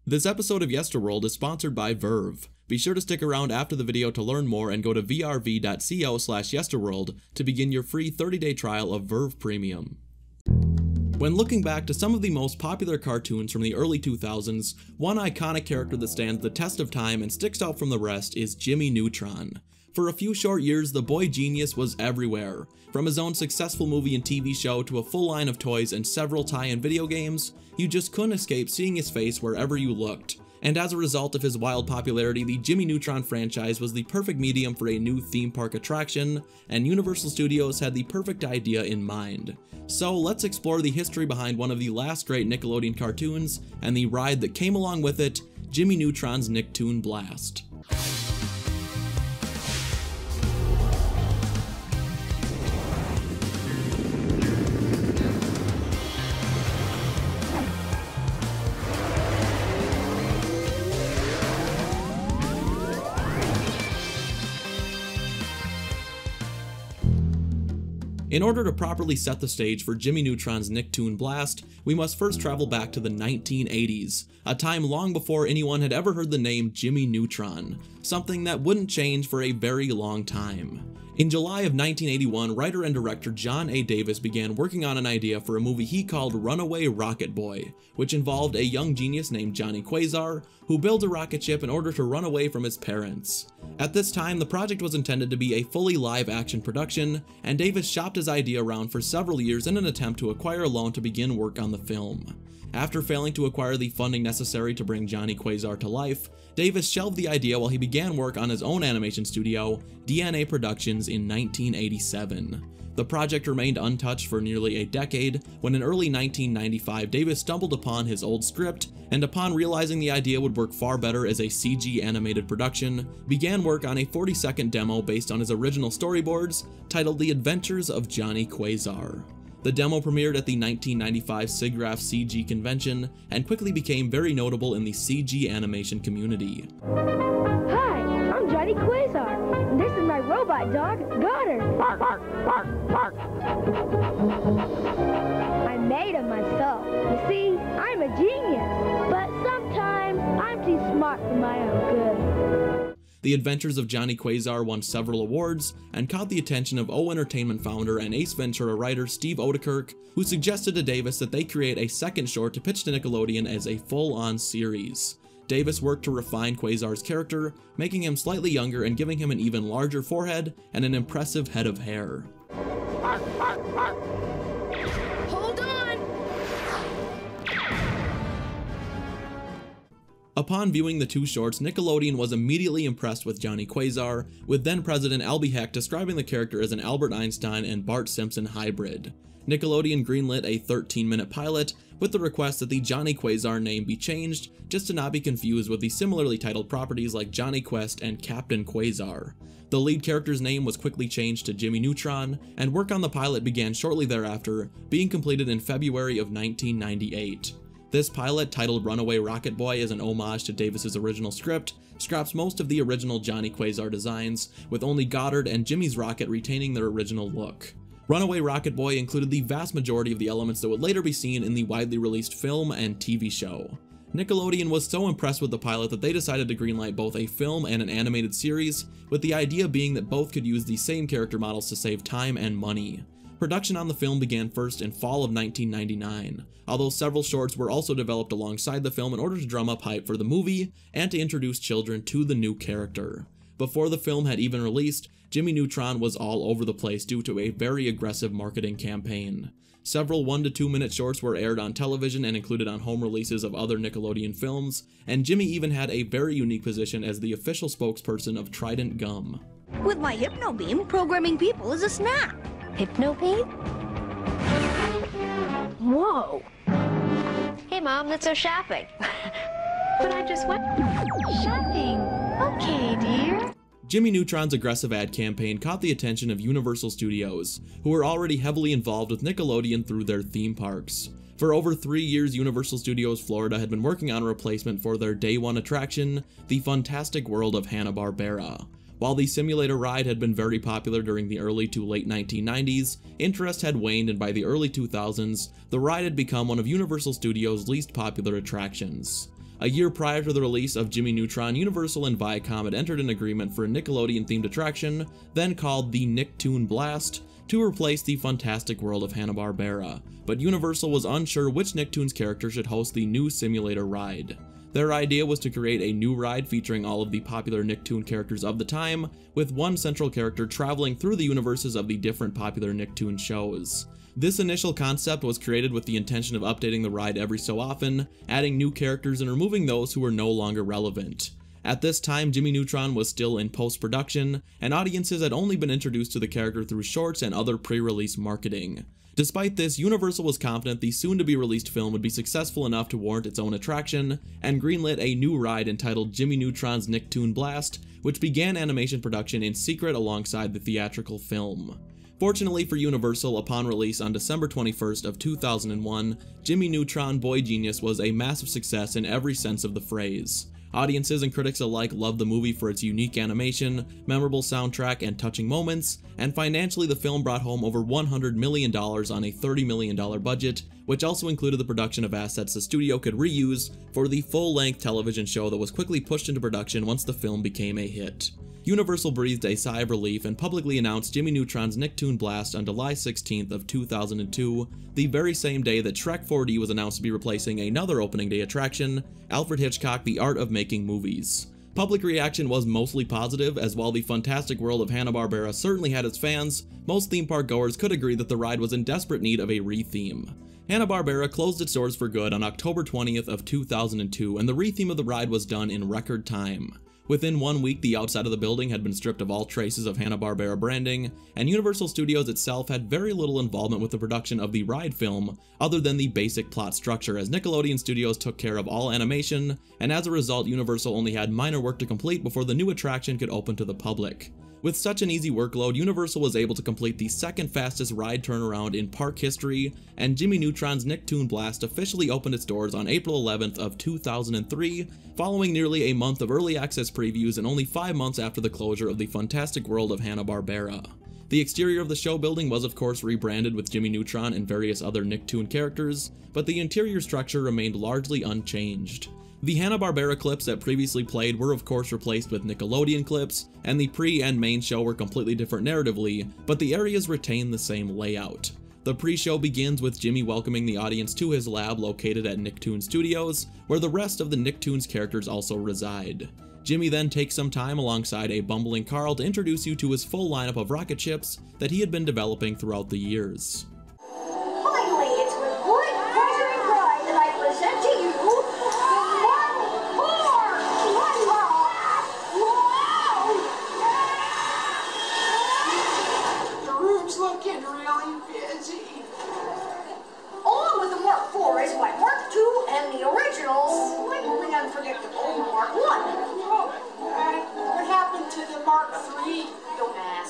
This episode of Yesterworld is sponsored by Verve. Be sure to stick around after the video to learn more and go to vrv.co/yesterworld to begin your free 30-day trial of Verve Premium. When looking back to some of the most popular cartoons from the early 2000s, one iconic character that stands the test of time and sticks out from the rest is Jimmy Neutron. For a few short years, the boy genius was everywhere. From his own successful movie and TV show to a full line of toys and several tie-in video games, you just couldn't escape seeing his face wherever you looked. And as a result of his wild popularity, the Jimmy Neutron franchise was the perfect medium for a new theme park attraction, and Universal Studios had the perfect idea in mind. So let's explore the history behind one of the last great Nickelodeon cartoons, and the ride that came along with it, Jimmy Neutron's Nicktoon Blast. In order to properly set the stage for Jimmy Neutron's Nicktoon Blast, we must first travel back to the 1980s, a time long before anyone had ever heard the name Jimmy Neutron, something that wouldn't change for a very long time. In July of 1981, writer and director John A. Davis began working on an idea for a movie he called Runaway Rocket Boy, which involved a young genius named Johnny Quasar, who builds a rocket ship in order to run away from his parents. At this time, the project was intended to be a fully live-action production, and Davis shopped his idea around for several years in an attempt to acquire a loan to begin work on the film. After failing to acquire the funding necessary to bring Johnny Quasar to life, Davis shelved the idea while he began work on his own animation studio, DNA Productions, in 1987. The project remained untouched for nearly a decade, when in early 1995 Davis stumbled upon his old script, and upon realizing the idea would work far better as a CG animated production, began work on a 40-second demo based on his original storyboards, titled The Adventures of Johnny Quasar. The demo premiered at the 1995 SIGGRAPH CG convention, and quickly became very notable in the CG animation community. Hi, I'm Johnny Quasar, and this is my robot dog, Goddard. Bark, bark, bark, bark. I made him myself. You see, I'm a genius, but sometimes I'm too smart for my own good. The Adventures of Johnny Quasar won several awards, and caught the attention of O Entertainment founder and Ace Ventura writer Steve Odekirk, who suggested to Davis that they create a second short to pitch to Nickelodeon as a full-on series. Davis worked to refine Quasar's character, making him slightly younger and giving him an even larger forehead and an impressive head of hair. Hold on! Upon viewing the two shorts, Nickelodeon was immediately impressed with Johnny Quasar, with then-President Albie Heck describing the character as an Albert Einstein and Bart Simpson hybrid. Nickelodeon greenlit a 13-minute pilot, with the request that the Johnny Quasar name be changed, just to not be confused with the similarly titled properties like Johnny Quest and Captain Quasar. The lead character's name was quickly changed to Jimmy Neutron, and work on the pilot began shortly thereafter, being completed in February of 1998. This pilot, titled Runaway Rocket Boy as an homage to Davis's original script, scraps most of the original Johnny Quasar designs, with only Goddard and Jimmy's rocket retaining their original look. Runaway Rocket Boy included the vast majority of the elements that would later be seen in the widely released film and TV show. Nickelodeon was so impressed with the pilot that they decided to greenlight both a film and an animated series, with the idea being that both could use the same character models to save time and money. Production on the film began first in fall of 1999, although several shorts were also developed alongside the film in order to drum up hype for the movie and to introduce children to the new character. Before the film had even released, Jimmy Neutron was all over the place due to a very aggressive marketing campaign. Several 1 to 2 minute shorts were aired on television and included on home releases of other Nickelodeon films, and Jimmy even had a very unique position as the official spokesperson of Trident Gum. With my Hypno Beam, programming people is a snap. Hypno Beam? Whoa! Hey Mom, let's go shopping. But I just went shopping. Okay, dear. Jimmy Neutron's aggressive ad campaign caught the attention of Universal Studios, who were already heavily involved with Nickelodeon through their theme parks. For over 3 years, Universal Studios Florida had been working on a replacement for their day one attraction, the Funtastic World of Hanna-Barbera. While the simulator ride had been very popular during the early to late 1990s, interest had waned, and by the early 2000s, the ride had become one of Universal Studios' least popular attractions. A year prior to the release of Jimmy Neutron, Universal and Viacom had entered an agreement for a Nickelodeon-themed attraction, then called the Nicktoon Blast, to replace the Funtastic World of Hanna-Barbera, but Universal was unsure which Nicktoons character should host the new simulator ride. Their idea was to create a new ride featuring all of the popular Nicktoon characters of the time, with one central character traveling through the universes of the different popular Nicktoon shows. This initial concept was created with the intention of updating the ride every so often, adding new characters and removing those who were no longer relevant. At this time, Jimmy Neutron was still in post-production, and audiences had only been introduced to the character through shorts and other pre-release marketing. Despite this, Universal was confident the soon-to-be-released film would be successful enough to warrant its own attraction, and greenlit a new ride entitled Jimmy Neutron's Nicktoon Blast, which began animation production in secret alongside the theatrical film. Fortunately for Universal, upon release on December 21st of 2001, Jimmy Neutron Boy Genius was a massive success in every sense of the phrase. Audiences and critics alike loved the movie for its unique animation, memorable soundtrack, and touching moments, and financially the film brought home over $100 million on a $30 million budget, which also included the production of assets the studio could reuse for the full-length television show that was quickly pushed into production once the film became a hit. Universal breathed a sigh of relief and publicly announced Jimmy Neutron's Nicktoon Blast on July 16th of 2002, the very same day that Shrek 4D was announced to be replacing another opening day attraction, Alfred Hitchcock: The Art of Making Movies. Public reaction was mostly positive, as while the Funtastic World of Hanna-Barbera certainly had its fans, most theme park goers could agree that the ride was in desperate need of a re-theme. Hanna-Barbera closed its doors for good on October 20th of 2002, and the re-theme of the ride was done in record time. Within 1 week, the outside of the building had been stripped of all traces of Hanna-Barbera branding, and Universal Studios itself had very little involvement with the production of the ride film, other than the basic plot structure, as Nickelodeon Studios took care of all animation, and as a result, Universal only had minor work to complete before the new attraction could open to the public. With such an easy workload, Universal was able to complete the second fastest ride turnaround in park history, and Jimmy Neutron's Nicktoon Blast officially opened its doors on April 11th of 2003, following nearly a month of early access previews and only 5 months after the closure of the Funtastic World of Hanna-Barbera. The exterior of the show building was of course rebranded with Jimmy Neutron and various other Nicktoon characters, but the interior structure remained largely unchanged. The Hanna-Barbera clips that previously played were of course replaced with Nickelodeon clips, and the pre and main show were completely different narratively, but the areas retain the same layout. The pre-show begins with Jimmy welcoming the audience to his lab located at Nicktoon Studios, where the rest of the Nicktoons characters also reside. Jimmy then takes some time alongside a bumbling Carl to introduce you to his full lineup of rocket ships that he had been developing throughout the years. Finally, it's with great pleasure and pride that I present to you looking really busy. Along with the Mark IV is my Mark II and the original, slightly unpredictable Mark I. What happened to the Mark III? Don't ask.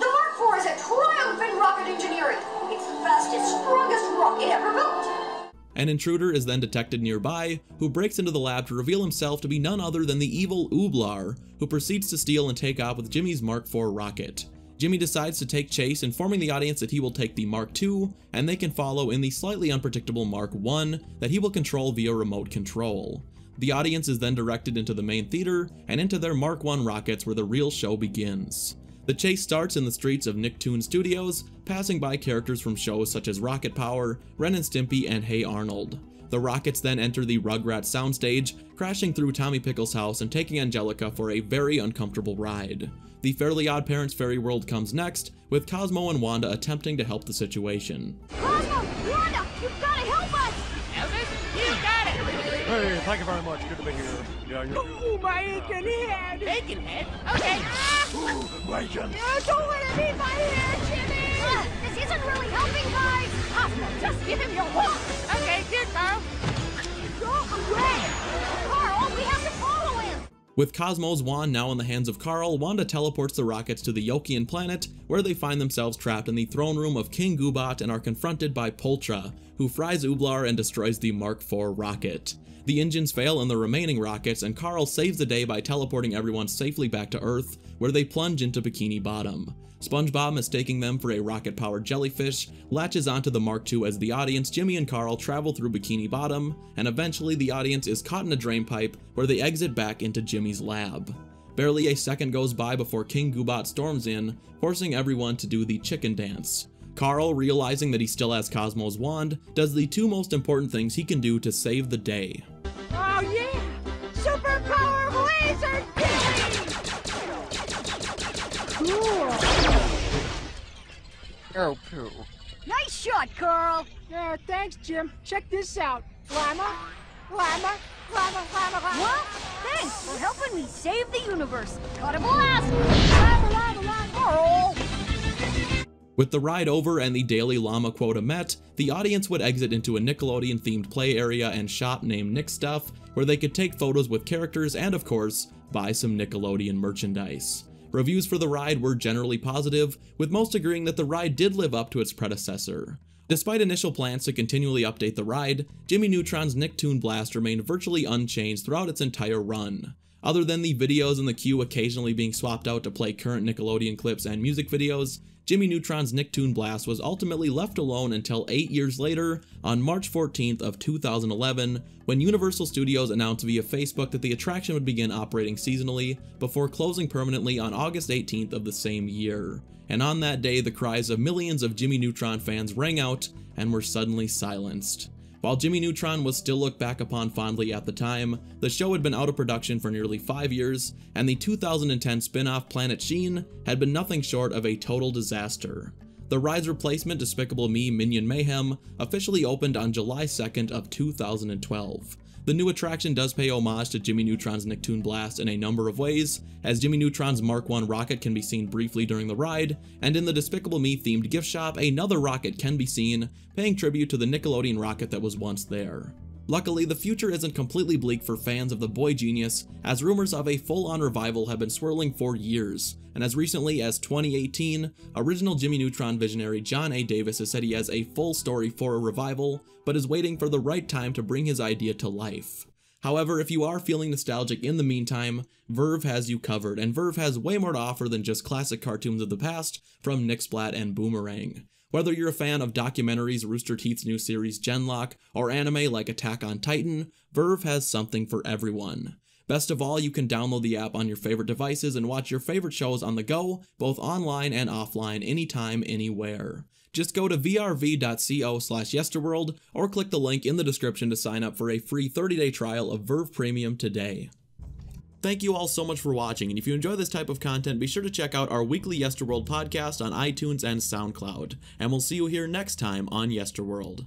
The Mark IV is a triumph in rocket engineering. It's the fastest, strongest rocket ever built. An intruder is then detected nearby, who breaks into the lab to reveal himself to be none other than the evil Ooblar, who proceeds to steal and take off with Jimmy's Mark IV rocket. Jimmy decides to take chase, informing the audience that he will take the Mark II, and they can follow in the slightly unpredictable Mark I that he will control via remote control. The audience is then directed into the main theater and into their Mark I rockets, where the real show begins. The chase starts in the streets of Nicktoon Studios, passing by characters from shows such as Rocket Power, Ren and Stimpy, and Hey Arnold. The rockets then enter the Rugrats soundstage, crashing through Tommy Pickles' house and taking Angelica for a very uncomfortable ride. The Fairly Odd Parents Fairy World comes next, with Cosmo and Wanda attempting to help the situation. Cosmo! Wanda! You've got to help us! Elvis, you got it! Hey, thank you very much. Good to be here. Yeah, you're... Oh, my aching head! Bacon head? Okay. Ooh, bacon! Don't let it be my head, Jimmy! This isn't really helping, guys. Cosmo, just give him your walk! Okay, here, Carl. Go away! Carl, we have to follow him. With Cosmo's wand now in the hands of Carl, Wanda teleports the rockets to the Yokian planet, where they find themselves trapped in the throne room of King Goobot and are confronted by Poltra, who fries Ooblar and destroys the Mark IV rocket. The engines fail in the remaining rockets, and Carl saves the day by teleporting everyone safely back to Earth, where they plunge into Bikini Bottom. SpongeBob, mistaking them for a rocket-powered jellyfish, latches onto the Mark II as the audience. Jimmy and Carl travel through Bikini Bottom, and eventually the audience is caught in a drain pipe where they exit back into Jimmy's lab. Barely a second goes by before King Goobot storms in, forcing everyone to do the chicken dance. Carl, realizing that he still has Cosmo's wand, does the two most important things he can do to save the day. Oh yeah! Superpower laser beam! Cool. Oh, poo. Nice shot, Carl. Yeah, thanks, Jim. Check this out. Llama, llama, llama, llama, llama. Well, thanks for helping me save the universe. Got a blast! Llama, llama, llama. Carl! With the ride over and the daily llama quota met, the audience would exit into a Nickelodeon-themed play area and shop named Nick Stuff, where they could take photos with characters and, of course, buy some Nickelodeon merchandise. Reviews for the ride were generally positive, with most agreeing that the ride did live up to its predecessor. Despite initial plans to continually update the ride, Jimmy Neutron's Nicktoon Blast remained virtually unchanged throughout its entire run. Other than the videos in the queue occasionally being swapped out to play current Nickelodeon clips and music videos, Jimmy Neutron's Nicktoon Blast was ultimately left alone until 8 years later, on March 14th of 2011, when Universal Studios announced via Facebook that the attraction would begin operating seasonally, before closing permanently on August 18th of the same year. And on that day, the cries of millions of Jimmy Neutron fans rang out and were suddenly silenced. While Jimmy Neutron was still looked back upon fondly at the time, the show had been out of production for nearly 5 years, and the 2010 spin-off Planet Sheen had been nothing short of a total disaster. The ride's replacement, Despicable Me Minion Mayhem, officially opened on July 2nd of 2012. The new attraction does pay homage to Jimmy Neutron's Nicktoon Blast in a number of ways, as Jimmy Neutron's Mark I rocket can be seen briefly during the ride, and in the Despicable Me themed gift shop, another rocket can be seen, paying tribute to the Nickelodeon rocket that was once there. Luckily, the future isn't completely bleak for fans of the Boy Genius, as rumors of a full-on revival have been swirling for years, and as recently as 2018, original Jimmy Neutron visionary John A. Davis has said he has a full story for a revival, but is waiting for the right time to bring his idea to life. However, if you are feeling nostalgic in the meantime, Verve has you covered, and Verve has way more to offer than just classic cartoons of the past from Nicksplat and Boomerang. Whether you're a fan of documentaries, Rooster Teeth's new series Genlock, or anime like Attack on Titan, Verve has something for everyone. Best of all, you can download the app on your favorite devices and watch your favorite shows on the go, both online and offline, anytime, anywhere. Just go to vrv.co/yesterworld or click the link in the description to sign up for a free 30-day trial of Verve Premium today. Thank you all so much for watching, and if you enjoy this type of content, be sure to check out our weekly Yesterworld podcast on iTunes and SoundCloud, and we'll see you here next time on Yesterworld.